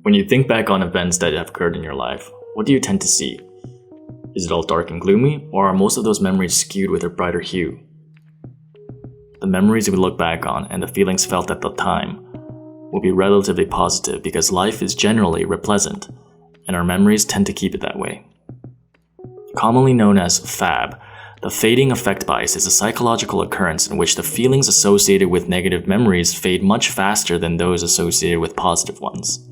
When you think back on events that have occurred in your life, what do you tend to see? Is it all dark and gloomy, or are most of those memories skewed with a brighter hue? The memories we look back on and the feelings felt at the time will be relatively positive because life is generally pleasant, and our memories tend to keep it that way. Commonly known as FAB, the fading effect bias is a psychological occurrence in which the feelings associated with negative memories fade much faster than those associated with positive ones.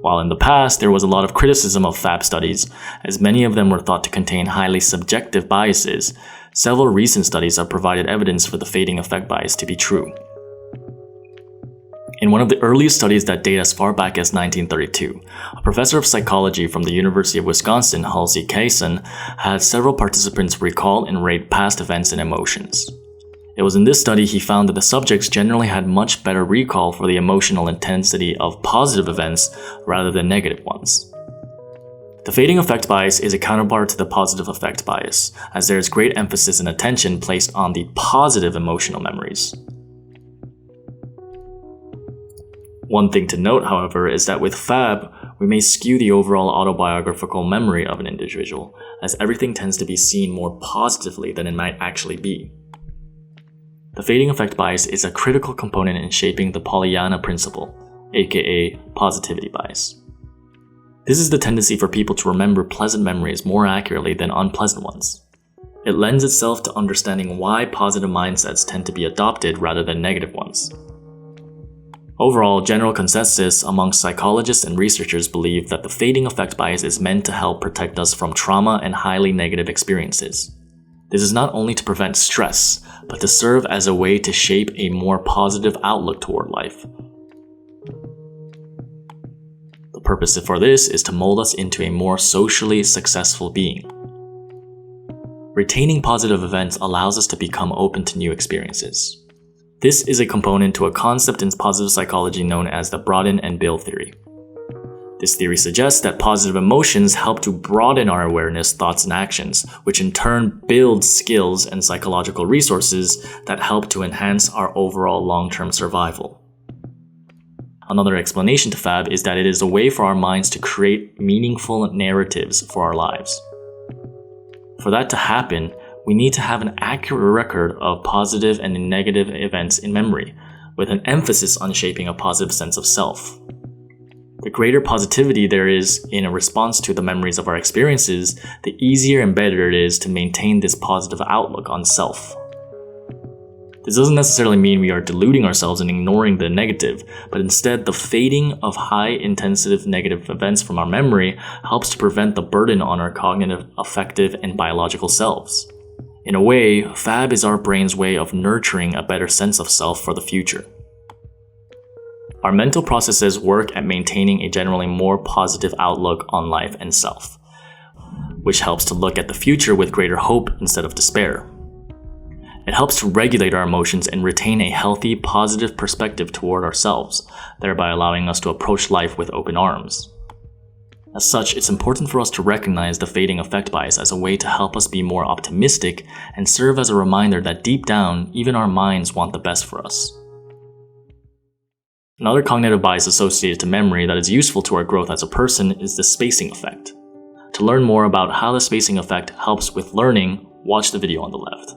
While in the past there was a lot of criticism of FAB studies, as many of them were thought to contain highly subjective biases, several recent studies have provided evidence for the fading effect bias to be true. In one of the earliest studies that date as far back as 1932, a professor of psychology from the University of Wisconsin, Halsey Kaysen, had several participants recall and rate past events and emotions. It was in this study he found that the subjects generally had much better recall for the emotional intensity of positive events rather than negative ones. The fading effect bias is a counterpart to the positive effect bias, as there is great emphasis and attention placed on the positive emotional memories. One thing to note, however, is that with FAB, we may skew the overall autobiographical memory of an individual, as everything tends to be seen more positively than it might actually be. The fading effect bias is a critical component in shaping the Pollyana Principle, aka positivity bias. This is the tendency for people to remember pleasant memories more accurately than unpleasant ones. It lends itself to understanding why positive mindsets tend to be adopted rather than negative ones. Overall, general consensus amongst psychologists and researchers believe that the fading effect bias is meant to help protect us from trauma and highly negative experiences. This is not only to prevent stress, but to serve as a way to shape a more positive outlook toward life. The purpose for this is to mold us into a more socially successful being. Retaining positive events allows us to become open to new experiences. This is a component to a concept in positive psychology known as the Broaden-and-Build Theory. This theory suggests that positive emotions help to broaden our awareness, thoughts, and actions, which in turn builds skills and psychological resources that help to enhance our overall long-term survival. Another explanation to FAB is that it is a way for our minds to create meaningful narratives for our lives. For that to happen, we need to have an accurate record of positive and negative events in memory, with an emphasis on shaping a positive sense of self. The greater positivity there is in a response to the memories of our experiences, the easier and better it is to maintain this positive outlook on self. This doesn't necessarily mean we are deluding ourselves and ignoring the negative, but instead the fading of high-intensity negative events from our memory helps to prevent the burden on our cognitive, affective, and biological selves. In a way, FAB is our brain's way of nurturing a better sense of self for the future. Our mental processes work at maintaining a generally more positive outlook on life and self, which helps to look at the future with greater hope instead of despair. It helps to regulate our emotions and retain a healthy, positive perspective toward ourselves, thereby allowing us to approach life with open arms. As such, it's important for us to recognize the fading effect bias as a way to help us be more optimistic and serve as a reminder that deep down, even our minds want the best for us. Another cognitive bias associated to memory that is useful to our growth as a person is the spacing effect. To learn more about how the spacing effect helps with learning, watch the video on the left.